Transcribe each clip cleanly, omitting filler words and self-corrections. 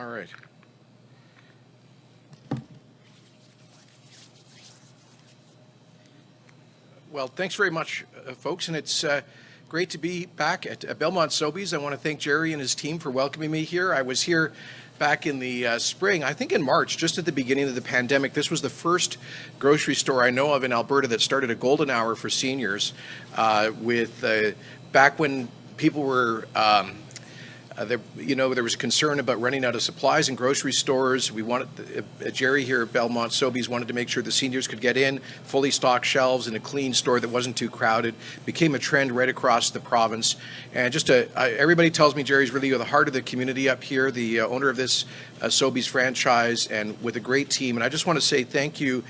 All right. Well, thanks very much, folks, and it's great to be back at Belmont Sobeys. I want to thank Jerry and his team for welcoming me here. I was here back in the spring, I think in March, just at the beginning of the pandemic. This was the first grocery store I know of in Alberta that started a golden hour for seniors back when people were there was a concern about running out of supplies in grocery stores. We wanted, Jerry here at Belmont Sobeys wanted to make sure the seniors could get in, fully stocked shelves in a clean store that wasn't too crowded. Became a trend right across the province. And everybody tells me Jerry's really the heart of the community up here, the owner of this Sobeys franchise, and with a great team. And I just want to say thank you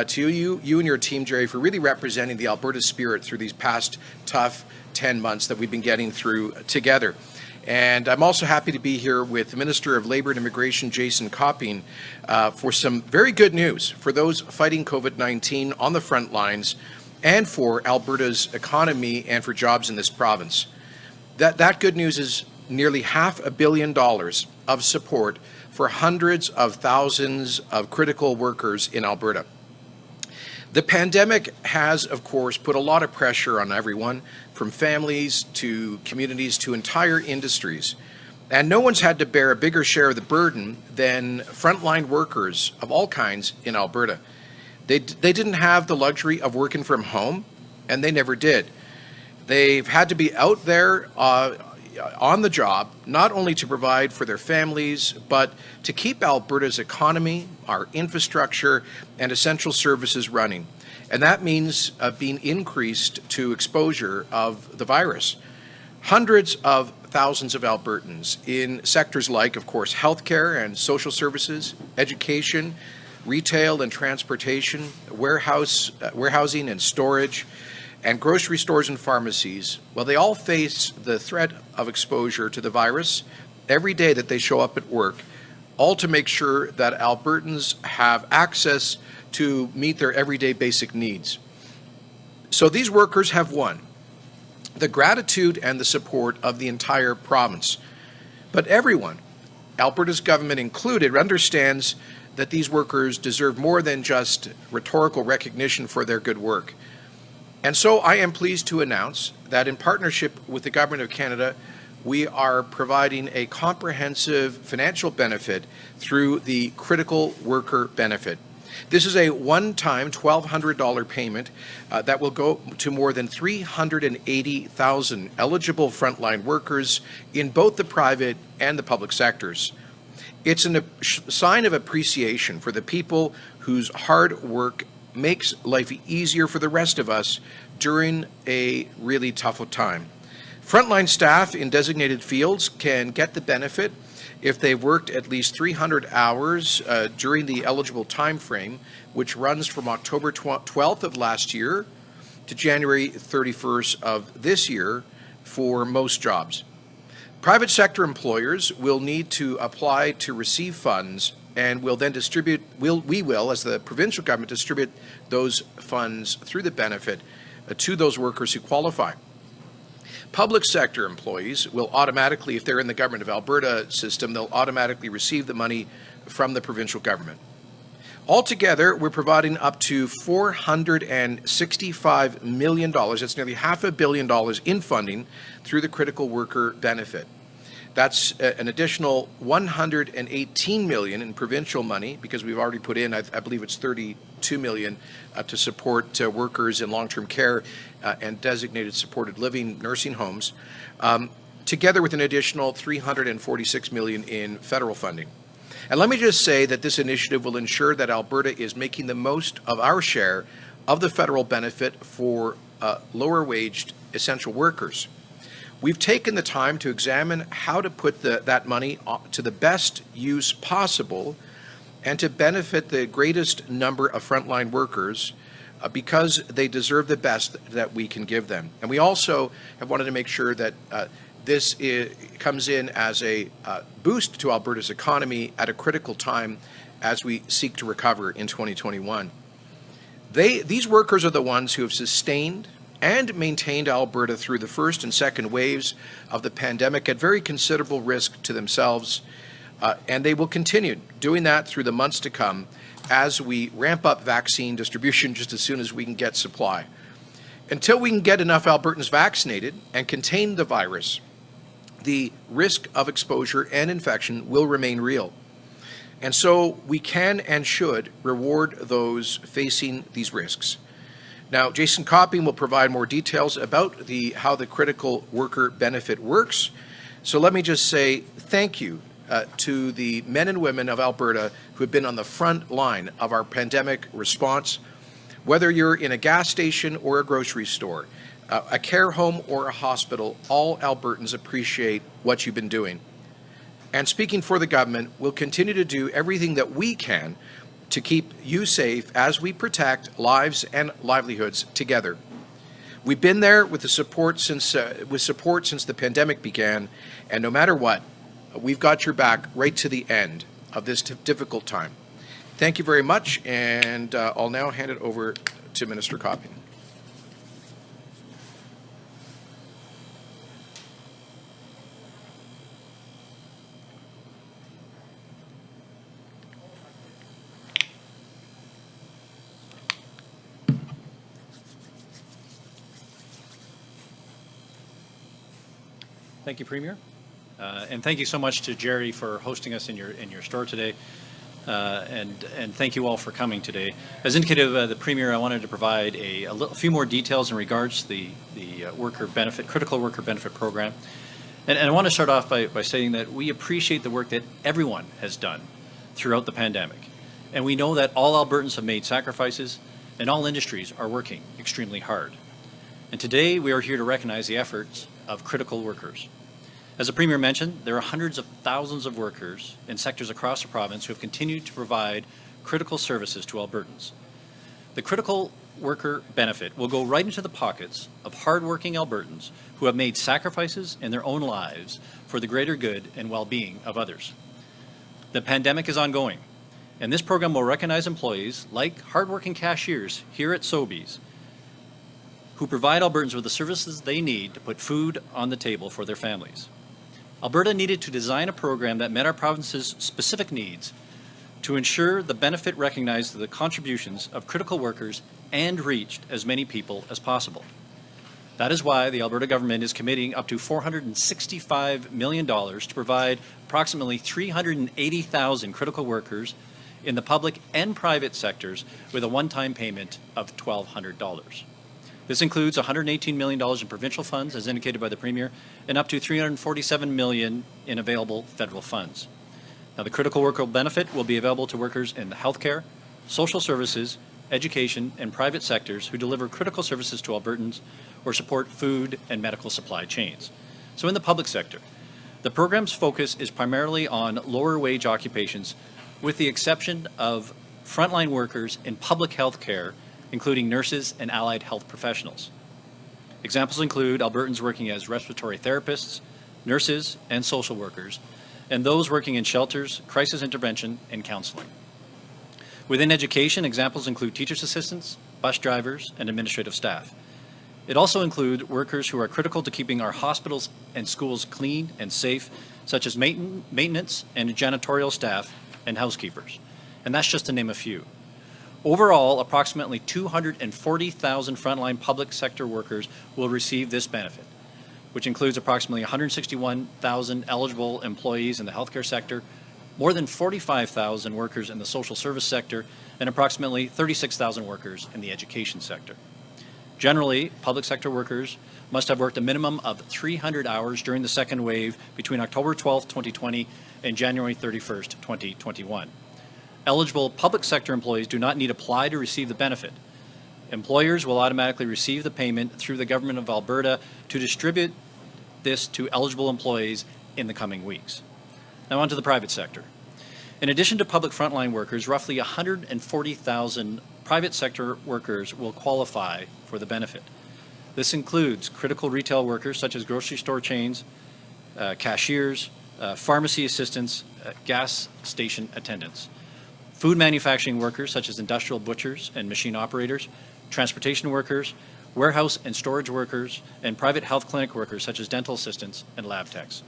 to you and your team, Jerry, for really representing the Alberta spirit through these past tough 10 months that we've been getting through together. And I'm also happy to be here with the Minister of Labour and Immigration, Jason Copping, for some very good news for those fighting COVID-19 on the front lines and for Alberta's economy and for jobs in this province. That good news is nearly $500 million of support for hundreds of thousands of critical workers in Alberta. The pandemic has, of course, put a lot of pressure on everyone, from families to communities to entire industries. And no one's had to bear a bigger share of the burden than frontline workers of all kinds in Alberta. They didn't have the luxury of working from home, and they never did. They've had to be out there on the job, not only to provide for their families, but to keep Alberta's economy, our infrastructure, and essential services running. And that means being increased to exposure of the virus. Hundreds of thousands of Albertans in sectors like, of course, healthcare and social services, education, retail and transportation, warehousing and storage, and grocery stores and pharmacies, well, they all face the threat of exposure to the virus every day that they show up at work, all to make sure that Albertans have access to meet their everyday basic needs. So these workers have won the gratitude and the support of the entire province. But everyone, Alberta's government included, understands that these workers deserve more than just rhetorical recognition for their good work. And so I am pleased to announce that in partnership with the Government of Canada, we are providing a comprehensive financial benefit through the Critical Worker Benefit. This is a one-time $1,200 payment that will go to more than 380,000 eligible frontline workers in both the private and the public sectors. It's a sign of appreciation for the people whose hard work makes life easier for the rest of us during a really tough time. Frontline staff in designated fields can get the benefit if they've worked at least 300 hours during the eligible time frame, which runs from October 12th of last year to January 31st of this year for most jobs. Private sector employers will need to apply to receive funds and will then distribute, we will, as the provincial government, distribute those funds through the benefit to those workers who qualify. Public sector employees will automatically, if they're in the Government of Alberta system, they'll automatically receive the money from the provincial government. Altogether, we're providing up to $465 million, that's nearly $500 million in funding through the Critical Worker Benefit. That's an additional $118 million in provincial money, because we've already put in, I believe it's $32 million to support workers in long-term care and designated supported living nursing homes, together with an additional $346 million in federal funding. And let me just say that this initiative will ensure that Alberta is making the most of our share of the federal benefit for lower-waged essential workers. We've taken the time to examine how to put that money to the best use possible and to benefit the greatest number of frontline workers because they deserve the best that we can give them. And we also have wanted to make sure that this comes in as a boost to Alberta's economy at a critical time as we seek to recover in 2021. These workers are the ones who have sustained and maintained Alberta through the first and second waves of the pandemic at very considerable risk to themselves, And they will continue doing that through the months to come as we ramp up vaccine distribution just as soon as we can get supply. Until we can get enough Albertans vaccinated and contain the virus, the risk of exposure and infection will remain real. And so we can and should reward those facing these risks. Now, Jason Copping will provide more details about how the critical worker benefit works. So let me just say thank you to the men and women of Alberta who have been on the front line of our pandemic response. Whether you're in a gas station or a grocery store, a care home or a hospital, all Albertans appreciate what you've been doing. And speaking for the government, we'll continue to do everything that we can to keep you safe as we protect lives and livelihoods together. We've been there with support since the pandemic began, and no matter what, we've got your back right to the end of this difficult time. Thank you very much, and I'll now hand it over to Minister Copping. Thank you, Premier, and thank you so much to Jerry for hosting us in your store today, and thank you all for coming today. As indicated by the Premier, I wanted to provide a few more details in regards to the critical worker benefit program, and I want to start off by saying that we appreciate the work that everyone has done throughout the pandemic, and we know that all Albertans have made sacrifices, and all industries are working extremely hard. And today we are here to recognize the efforts of critical workers. As the Premier mentioned, there are hundreds of thousands of workers in sectors across the province who have continued to provide critical services to Albertans. The critical worker benefit will go right into the pockets of hardworking Albertans who have made sacrifices in their own lives for the greater good and well-being of others. The pandemic is ongoing, and this program will recognize employees like hardworking cashiers here at Sobeys who provide Albertans with the services they need to put food on the table for their families. Alberta needed to design a program that met our province's specific needs to ensure the benefit recognized the contributions of critical workers and reached as many people as possible. That is why the Alberta government is committing up to $465 million to provide approximately 380,000 critical workers in the public and private sectors with a one-time payment of $1,200. This includes $118 million in provincial funds, as indicated by the Premier, and up to $347 million in available federal funds. Now, the critical worker benefit will be available to workers in the healthcare, social services, education, and private sectors who deliver critical services to Albertans or support food and medical supply chains. So in the public sector, the program's focus is primarily on lower wage occupations, with the exception of frontline workers in public health care, including nurses and allied health professionals. Examples include Albertans working as respiratory therapists, nurses, and social workers, and those working in shelters, crisis intervention, and counseling. Within education, examples include teachers' assistants, bus drivers, and administrative staff. It also includes workers who are critical to keeping our hospitals and schools clean and safe, such as maintenance and janitorial staff and housekeepers. And that's just to name a few. Overall, approximately 240,000 frontline public sector workers will receive this benefit, which includes approximately 161,000 eligible employees in the healthcare sector, more than 45,000 workers in the social service sector, and approximately 36,000 workers in the education sector. Generally, public sector workers must have worked a minimum of 300 hours during the second wave between October 12, 2020 and January 31, 2021. Eligible public sector employees do not need to apply to receive the benefit. Employers will automatically receive the payment through the Government of Alberta to distribute this to eligible employees in the coming weeks. Now on to the private sector. In addition to public frontline workers, roughly 140,000 private sector workers will qualify for the benefit. This includes critical retail workers such as grocery store chains, cashiers, pharmacy assistants, gas station attendants. Food manufacturing workers such as industrial butchers and machine operators, transportation workers, warehouse and storage workers, and private health clinic workers such as dental assistants and lab techs.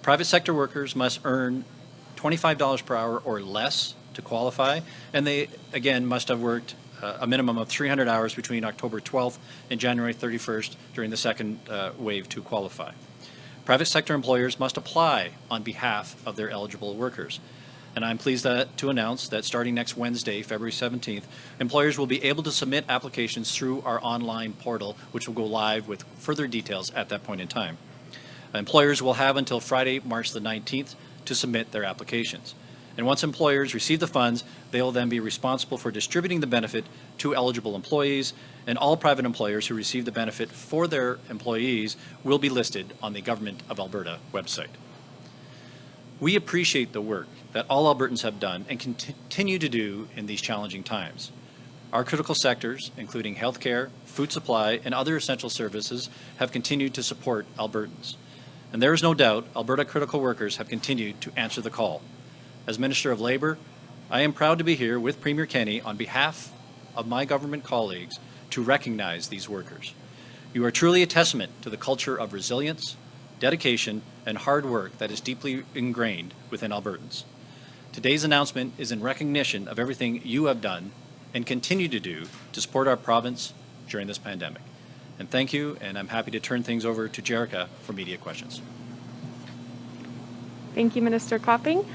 Private sector workers must earn $25 per hour or less to qualify, and they, again, must have worked a minimum of 300 hours between October 12th and January 31st during the second wave to qualify. Private sector employers must apply on behalf of their eligible workers. And I'm pleased to announce that starting next Wednesday, February 17th, employers will be able to submit applications through our online portal, which will go live with further details at that point in time. Employers will have until Friday, March the 19th to submit their applications. And once employers receive the funds, they will then be responsible for distributing the benefit to eligible employees, and all private employers who receive the benefit for their employees will be listed on the Government of Alberta website. We appreciate the work that all Albertans have done and continue to do in these challenging times. Our critical sectors, including healthcare, food supply, and other essential services, have continued to support Albertans. And there is no doubt Alberta critical workers have continued to answer the call. As Minister of Labour, I am proud to be here with Premier Kenney on behalf of my government colleagues to recognize these workers. You are truly a testament to the culture of resilience, dedication, and hard work that is deeply ingrained within Albertans. Today's announcement is in recognition of everything you have done and continue to do to support our province during this pandemic. And thank you, and I'm happy to turn things over to Jerica for media questions. Thank you, Minister Copping.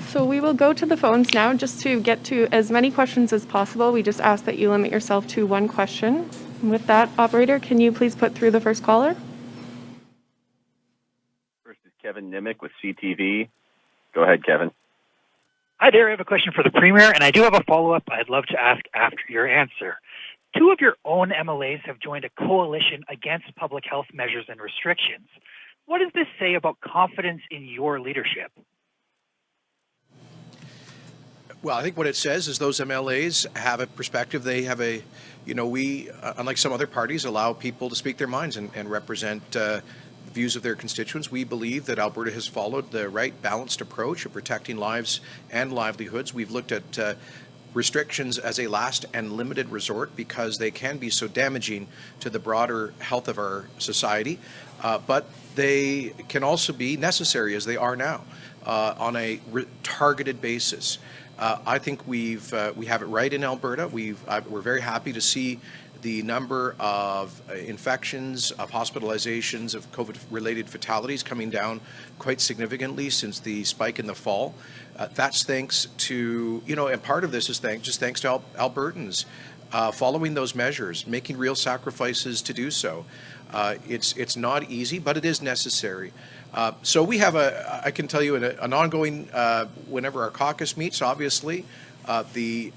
So we will go to the phones now just to get to as many questions as possible. We just ask that you limit yourself to one question. And with that, operator, can you please put through the first caller? First is Kevin Nimick with CTV. Go ahead, Kevin. Hi there. I have a question for the Premier, and I do have a follow-up I'd love to ask after your answer. Two of your own MLAs have joined a coalition against public health measures and restrictions. What does this say about confidence in your leadership? Well, I think what it says is those MLAs have a perspective. They have a, we, unlike some other parties, allow people to speak their minds and represent views of their constituents. We believe that Alberta has followed the right balanced approach of protecting lives and livelihoods. We've looked at restrictions as a last and limited resort because they can be so damaging to the broader health of our society, but they can also be necessary as they are now on a targeted basis. I think we have it right in Alberta. We're very happy to see the number of infections, of hospitalizations, of COVID-related fatalities coming down quite significantly since the spike in the fall. That's thanks to, and part of this is thanks to Albertans following those measures, making real sacrifices to do so. It's not easy, but it is necessary. So we have I can tell you an ongoing, whenever our caucus meets, obviously, the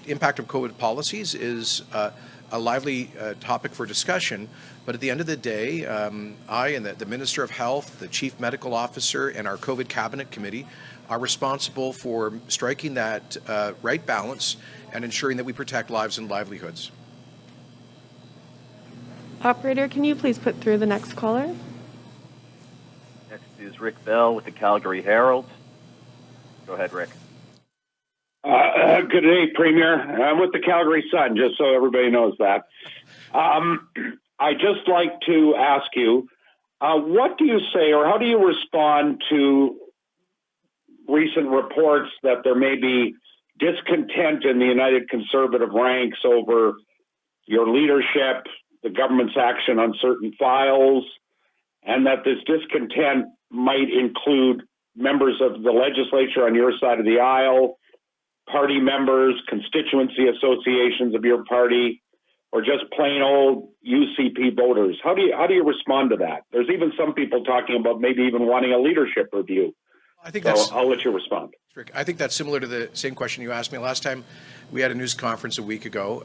impact of COVID policies is a lively topic for discussion. But at the end of the day, I and the Minister of Health, the Chief Medical Officer, and our COVID Cabinet Committee are responsible for striking that right balance and ensuring that we protect lives and livelihoods. Operator, can you please put through the next caller? Next is Rick Bell with the Calgary Herald. Go ahead, Rick. Good day, Premier. I'm with the Calgary Sun, just so everybody knows that. I'd just like to ask you, what do you say, or how do you respond to recent reports that there may be discontent in the United Conservative ranks over your leadership, the government's action on certain files, and that this discontent might include members of the legislature on your side of the aisle, party members, constituency associations of your party, or just plain old UCP voters? How do you respond to that? There's even some people talking about maybe even wanting a leadership review. I think I'll let you respond. I think that's similar to the same question you asked me last time we had a news conference a week ago.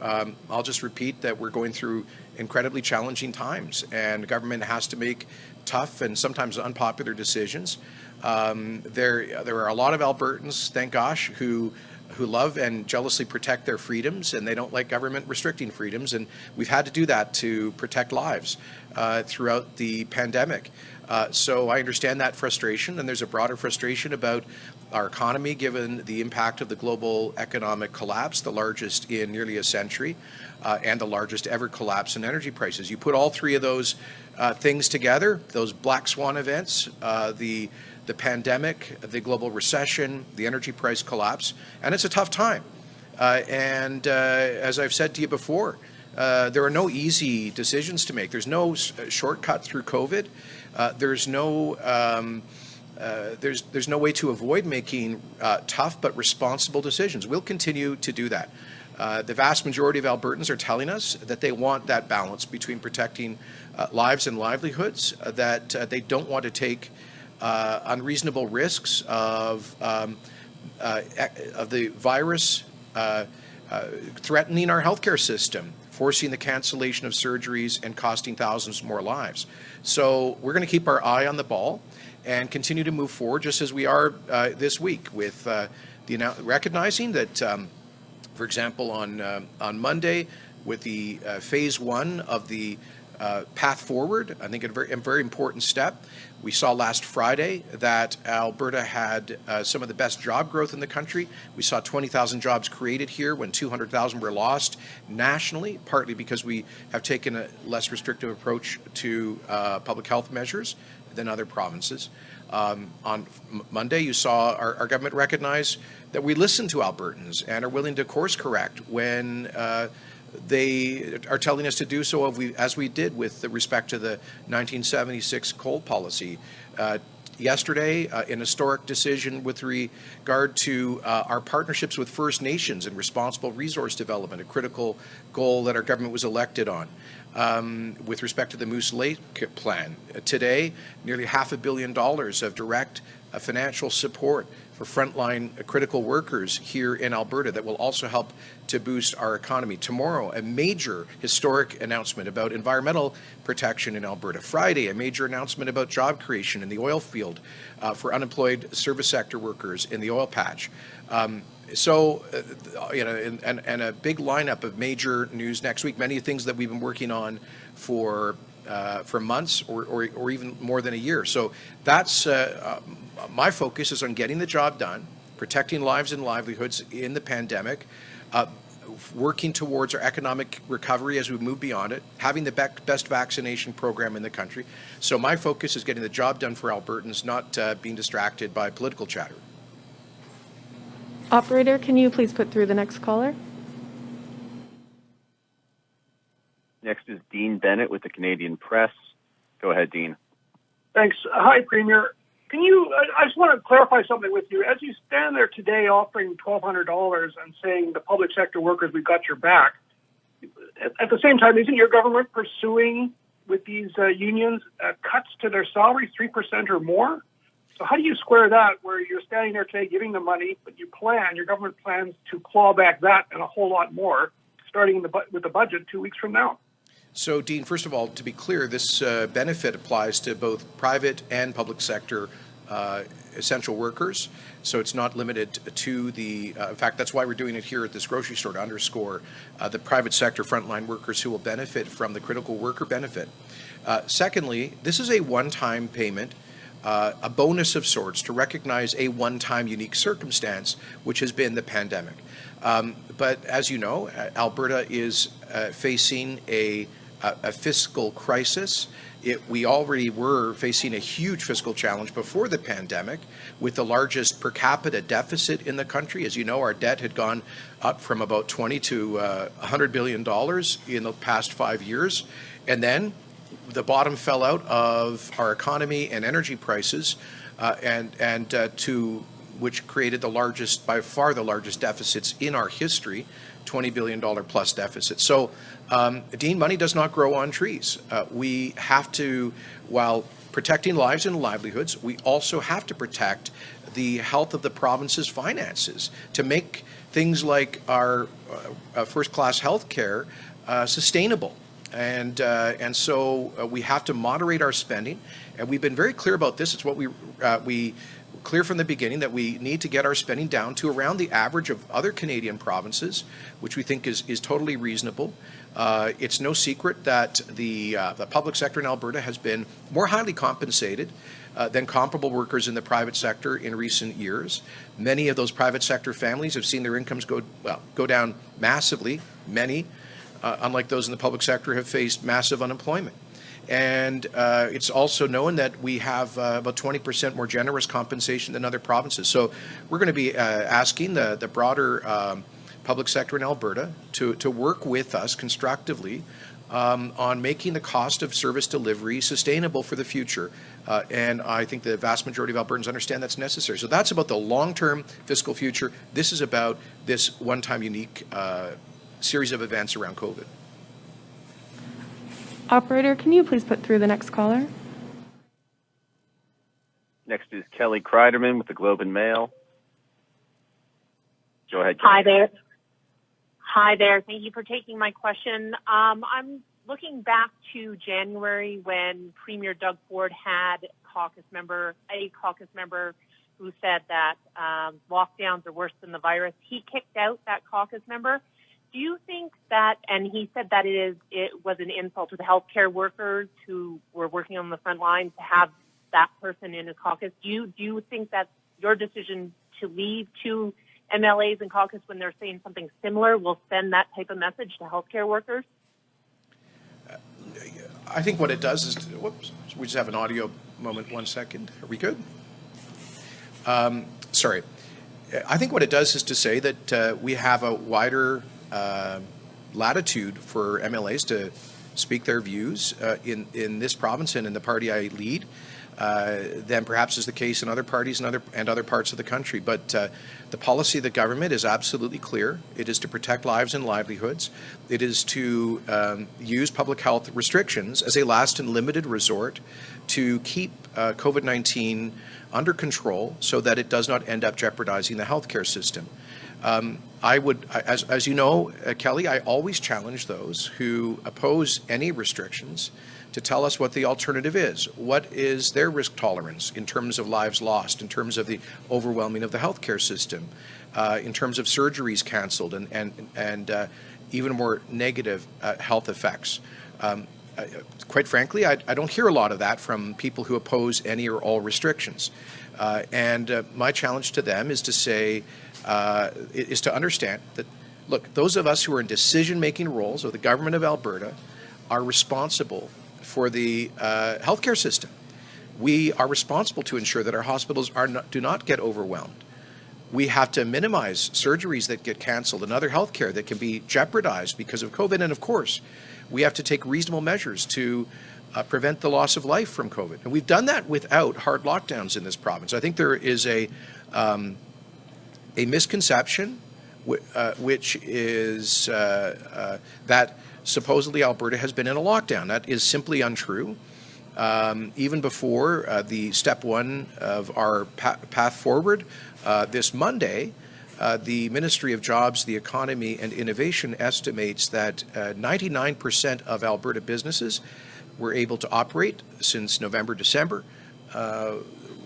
I'll just repeat that we're going through incredibly challenging times, and government has to make tough and sometimes unpopular decisions. There are a lot of Albertans, thank gosh, who love and jealously protect their freedoms, and they don't like government restricting freedoms, and we've had to do that to protect lives throughout the pandemic. So I understand that frustration, and there's a broader frustration about our economy given the impact of the global economic collapse, the largest in nearly a century, and the largest ever collapse in energy prices. You put all three of those things together, those black swan events, the the pandemic, the global recession, the energy price collapse, and it's a tough time. As I've said to you before, there are no easy decisions to make. There's no shortcut through COVID. There's no way to avoid making tough but responsible decisions. We'll continue to do that. The vast majority of Albertans are telling us that they want that balance between protecting lives and livelihoods, that they don't want to take unreasonable risks of the virus threatening our healthcare system, forcing the cancellation of surgeries and costing thousands more lives. So we're going to keep our eye on the ball and continue to move forward, just as we are this week, with recognizing that, for example, on Monday, with the phase one of the path forward, I think a very important step. We saw last Friday that Alberta had some of the best job growth in the country. We saw 20,000 jobs created here when 200,000 were lost nationally, partly because we have taken a less restrictive approach to public health measures than other provinces. On Monday, you saw our government recognize that we listen to Albertans and are willing to course correct when they are telling us to do so, as we did with respect to the 1976 coal policy. Yesterday, an historic decision with regard to our partnerships with First Nations and responsible resource development, a critical goal that our government was elected on. With respect to the Moose Lake plan, today, nearly $500 million of direct financial support for frontline critical workers here in Alberta that will also help to boost our economy. Tomorrow, a major historic announcement about environmental protection in Alberta. Friday, a major announcement about job creation in the oil field for unemployed service sector workers in the oil patch. And a big lineup of major news next week. Many things that we've been working on for months or even more than a year. So that's my focus is on getting the job done, protecting lives and livelihoods in the pandemic, working towards our economic recovery as we move beyond it, having the best vaccination program in the country. So my focus is getting the job done for Albertans, not being distracted by political chatter. Operator, can you please put through the next caller? Next is Dean Bennett with the Canadian Press. Go ahead, Dean. Thanks. Hi, Premier. I just want to clarify something with you. As you stand there today offering $1,200 and saying the public sector workers, we've got your back, at the same time, isn't your government pursuing with these unions cuts to their salaries, 3% or more? So how do you square that where you're standing there today giving them money, but your government plans to claw back that and a whole lot more, starting with the budget 2 weeks from now? So, Dean, first of all, to be clear, this benefit applies to both private and public sector essential workers. So it's not limited to the, in fact, that's why we're doing it here at this grocery store, to underscore the private sector frontline workers who will benefit from the critical worker benefit. Secondly, this is a one-time payment, a bonus of sorts to recognize a one-time unique circumstance, which has been the pandemic. But as you know, Alberta is facing a fiscal crisis. We already were facing a huge fiscal challenge before the pandemic, with the largest per capita deficit in the country. As you know, our debt had gone up from about $20 to $100 billion in the past 5 years. And then the bottom fell out of our economy and energy prices, to which created the largest, by far the largest deficits in our history, $20 billion plus deficit. So, Dean, money does not grow on trees. We have to, while protecting lives and livelihoods, we also have to protect the health of the province's finances to make things like our first-class health care sustainable. And so we have to moderate our spending, and we've been very clear about this. It's what we clear from the beginning, that we need to get our spending down to around the average of other Canadian provinces, which we think is totally reasonable. It's no secret that the public sector in Alberta has been more highly compensated than comparable workers in the private sector in recent years. Many of those private sector families have seen their incomes go down massively. Many, unlike those in the public sector, have faced massive unemployment. And it's also known that we have about 20% more generous compensation than other provinces. So we're going to be asking the broader public sector in Alberta to work with us constructively on making the cost of service delivery sustainable for the future. And I think the vast majority of Albertans understand that's necessary. So that's about the long-term fiscal future. This is about this one-time unique series of events around COVID. Operator, can you please put through the next caller? Next is Kelly Kreiderman with the Globe and Mail. Go ahead, Kelly. Hi there. Hi there. Thank you for taking my question. I'm looking back to January when Premier Doug Ford had a caucus member who said that lockdowns are worse than the virus. He kicked out that caucus member. Do you think that, and he said that it was an insult to the healthcare workers who were working on the front line to have that person in his caucus. Do you think that your decision to leave two MLAs in caucus when they're saying something similar will send that type of message to healthcare workers? I think what it does is, whoops, we just have an audio moment, 1 second. Are we good? Sorry. I think what it does is to say that we have a wider latitude for MLAs to speak their views in this province and in the party I lead than perhaps is the case in other parties and other parts of the country. But the policy of the government is absolutely clear. It is to protect lives and livelihoods. It is to use public health restrictions as a last and limited resort to keep COVID-19 under control so that it does not end up jeopardizing the healthcare system. I would, as you know, Kelly, I always challenge those who oppose any restrictions to tell us what the alternative is. What is their risk tolerance in terms of lives lost, in terms of the overwhelming of the healthcare system, in terms of surgeries canceled and even more negative health effects? Quite frankly, I don't hear a lot of that from people who oppose any or all restrictions. And my challenge to them is to say, is to understand that, look, those of us who are in decision-making roles of the government of Alberta are responsible for the healthcare system. We are responsible to ensure that our hospitals do not get overwhelmed. We have to minimize surgeries that get canceled and other healthcare that can be jeopardized because of COVID. And of course, we have to take reasonable measures to prevent the loss of life from COVID. And we've done that without hard lockdowns in this province. I think there is a misconception which is that supposedly Alberta has been in a lockdown. That is simply untrue. Even before the step one of our path forward this Monday, the Ministry of Jobs, the Economy and Innovation estimates that 99% of Alberta businesses were able to operate since November, December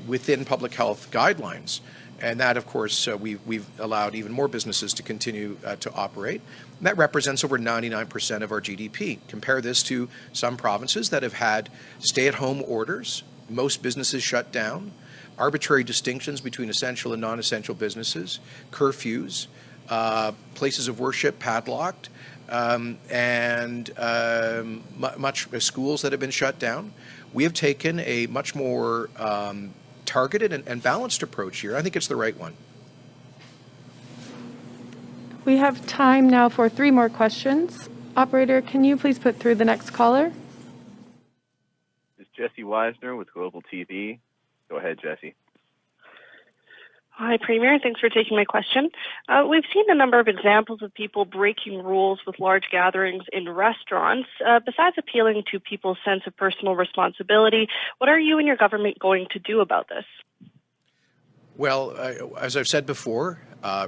within public health guidelines. And that, of course, we've allowed even more businesses to continue to operate. And that represents over 99% of our GDP. Compare this to some provinces that have had stay-at-home orders, most businesses shut down, arbitrary distinctions between essential and non-essential businesses, curfews, places of worship padlocked, and much schools that have been shut down. We have taken a much more targeted and balanced approach here. I think it's the right one. We have time now for 3 more questions. Operator, can you please put through the next caller? This is Jesse Weisner with Global TV. Go ahead, Jesse. Hi, Premier. Thanks for taking my question. We've seen a number of examples of people breaking rules with large gatherings in restaurants. Besides appealing to people's sense of personal responsibility, what are you and your government going to do about this? Well, as I've said before,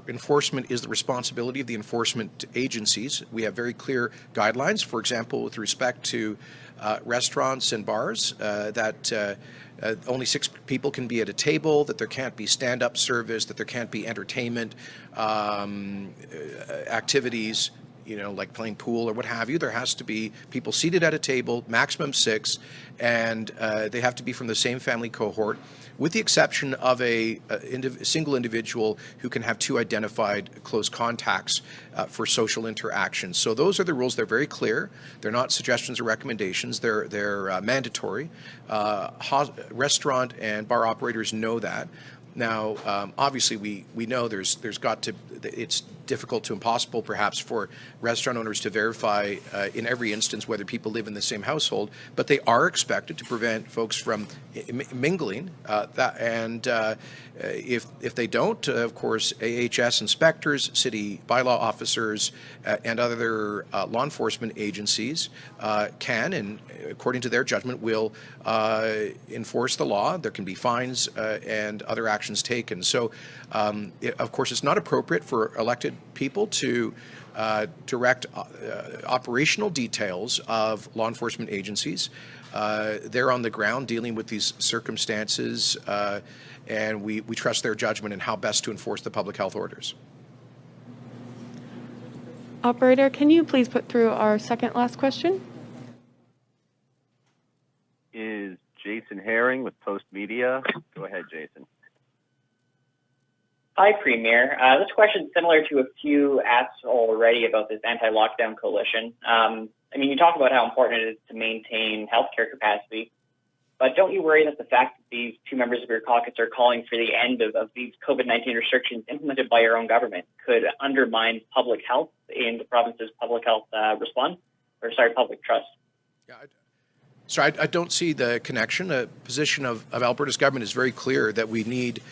enforcement is the responsibility of the enforcement agencies. We have very clear guidelines, for example, with respect to restaurants and bars, that only 6 people can be at a table, that there can't be stand-up service, that there can't be entertainment activities like playing pool or what have you. There has to be people seated at a table, maximum 6, and they have to be from the same family cohort, with the exception of a single individual who can have 2 identified close contacts for social interaction. So those are the rules. They're very clear. They're not suggestions or recommendations. They're mandatory. Restaurant and bar operators know that. Now, obviously, we know it's difficult to impossible, perhaps, for restaurant owners to verify in every instance whether people live in the same household, but they are expected to prevent folks from mingling. If they don't, of course, AHS inspectors, city bylaw officers, and other law enforcement agencies can, and according to their judgment, will enforce the law. There can be fines and other actions taken. So, of course, it's not appropriate for elected people to direct operational details of law enforcement agencies. They're on the ground dealing with these circumstances, and we trust their judgment in how best to enforce the public health orders. Operator, can you please put through our second last question? Is Jason Herring with Post Media. Go ahead, Jason. Hi, Premier. This question is similar to a few asked already about this anti-lockdown coalition. You talk about how important it is to maintain healthcare capacity, but don't you worry that the fact that these 2 members of your caucus are calling for the end of these COVID-19 restrictions implemented by your own government could undermine public health in the province's public health public trust? Yeah, so I don't see the connection. The position of Alberta's government is very clear that we need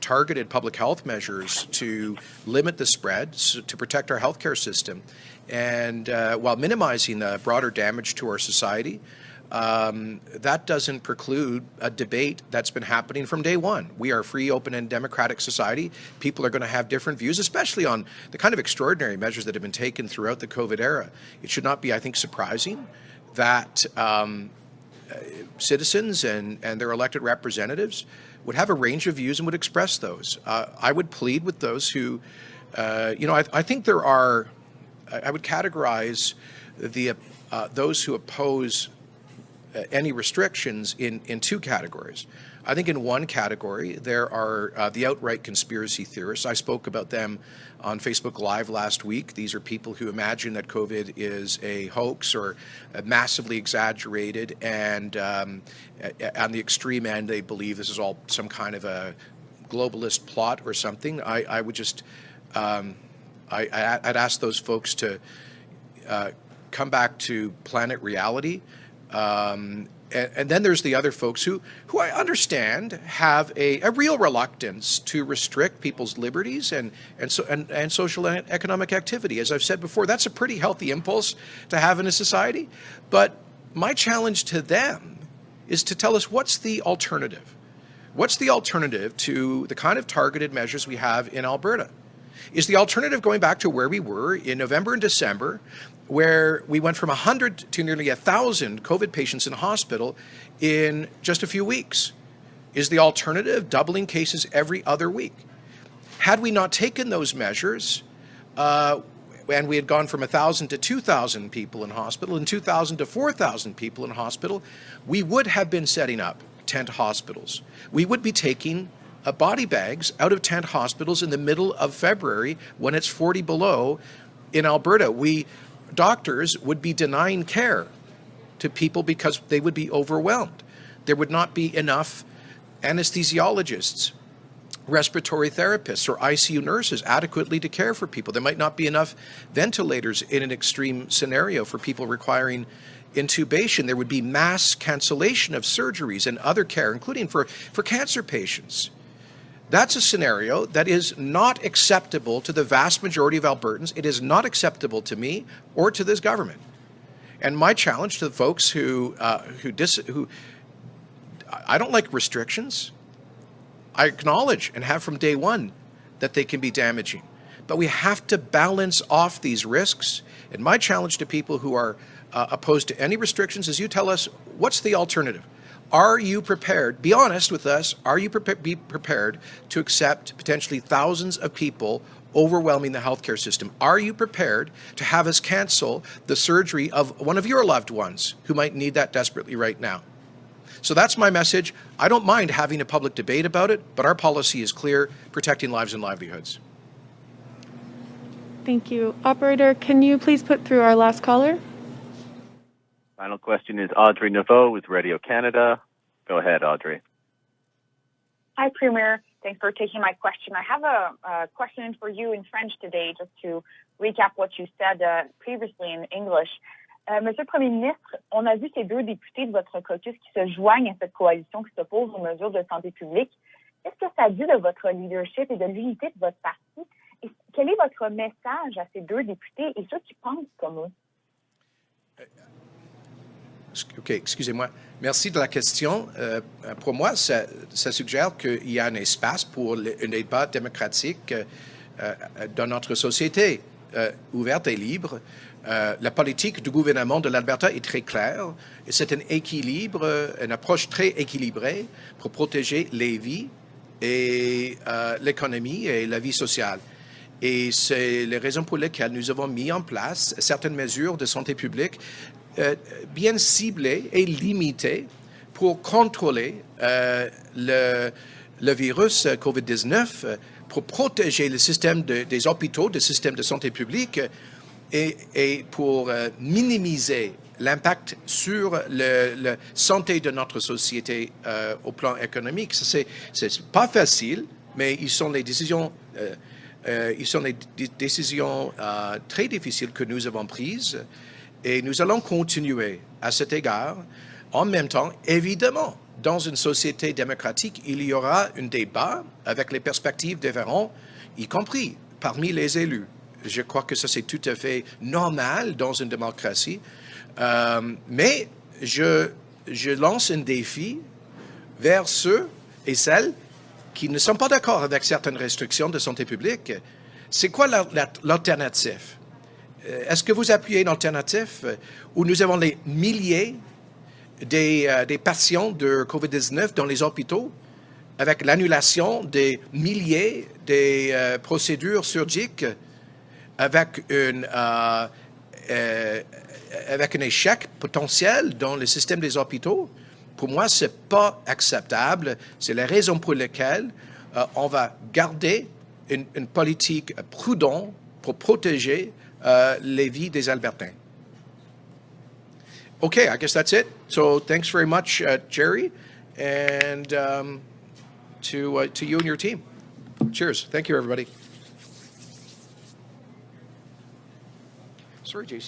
targeted public health measures to limit the spread, to protect our healthcare system, and while minimizing the broader damage to our society. That doesn't preclude a debate that's been happening from day one. We are a free, open, and democratic society. People are going to have different views, especially on the kind of extraordinary measures that have been taken throughout the COVID era. It should not be, I think, surprising that citizens and their elected representatives would have a range of views and would express those. I would plead with those who, I think there are, I would categorize those who oppose any restrictions in 2 categories. I think in one category, there are the outright conspiracy theorists. I spoke about them on Facebook Live last week. These are people who imagine that COVID is a hoax or massively exaggerated, and on the extreme end, they believe this is all some kind of a globalist plot or something. I would just, I'd ask those folks to come back to planet reality. And then there's the other folks who I understand have a real reluctance to restrict people's liberties and social and economic activity. As I've said before, that's a pretty healthy impulse to have in a society. But my challenge to them is to tell us what's the alternative. What's the alternative to the kind of targeted measures we have in Alberta? Is the alternative going back to where we were in November and December, where we went from 100 to nearly 1,000 COVID patients in hospital in just a few weeks? Is the alternative doubling cases every other week? Had we not taken those measures, and we had gone from 1,000 to 2,000 people in hospital and 2,000 to 4,000 people in hospital, we would have been setting up tent hospitals. We would be taking body bags out of tent hospitals in the middle of February when it's 40 below in Alberta. Doctors would be denying care to people because they would be overwhelmed. There would not be enough anesthesiologists, respiratory therapists, or ICU nurses adequately to care for people. There might not be enough ventilators in an extreme scenario for people requiring intubation. There would be mass cancellation of surgeries and other care, including for cancer patients. That's a scenario that is not acceptable to the vast majority of Albertans. It is not acceptable to me or to this government. And my challenge to the folks who I don't like restrictions. I acknowledge and have from day one that they can be damaging. But we have to balance off these risks. And my challenge to people who are opposed to any restrictions is you tell us, what's the alternative? Are you prepared? Be honest with us. Are you prepared to accept potentially thousands of people overwhelming the healthcare system? Are you prepared to have us cancel the surgery of one of your loved ones who might need that desperately right now? So that's my message. I don't mind having a public debate about it, but our policy is clear, protecting lives and livelihoods. Thank you. Operator, can you please put through our last caller? Final question is Audrey Naveau with Radio Canada. Go ahead, Audrey. Hi, Premier. Thanks for taking my question. I have a question for you in French today, just to recap what you said previously in English. Monsieur le Premier ministre, on a vu ces deux députés de votre caucus qui se joignent à cette coalition qui s'oppose aux mesures de santé publique. Qu'est-ce que ça dit de votre leadership et de l'unité de votre parti? Et quel est votre message à ces deux députés et ceux qui pensent comme eux? OK, excusez-moi. Merci de la question. Pour moi, ça suggère qu'il y a un espace pour un débat démocratique dans notre société ouverte et libre. La politique du gouvernement de l'Alberta est très claire et c'est un équilibre, une approche très équilibrée pour protéger les vies et l'économie et la vie sociale. Et c'est les raisons pour lesquelles nous avons mis en place certaines mesures de santé publique bien ciblées et limitées pour contrôler le virus COVID-19, pour protéger le système des hôpitaux, le système de santé publique et pour minimiser l'impact sur la santé de notre société au plan économique. C'est pas facile, mais ils sont les décisions très difficiles que nous avons prises et nous allons continuer à cet égard. En même temps, évidemment, dans une société démocratique, il y aura un débat avec les perspectives différentes, y compris parmi les élus. Je crois que ça, c'est tout à fait normal dans une démocratie. Mais je lance un défi vers ceux et celles qui ne sont pas d'accord avec certaines restrictions de santé publique. C'est quoi l'alternative? Est-ce que vous appuyez une alternative où nous avons les milliers des patients de COVID-19 dans les hôpitaux avec l'annulation des milliers des procédures surgiques avec un échec potentiel dans le système des hôpitaux? Pour moi, ce n'est pas acceptable. C'est la raison pour laquelle on va garder une politique prudente pour protéger les vies des Albertains. Okay, I guess that's it. So thanks very much, Jerry, and to you and your team. Cheers. Thank you, everybody. Sorry, JC.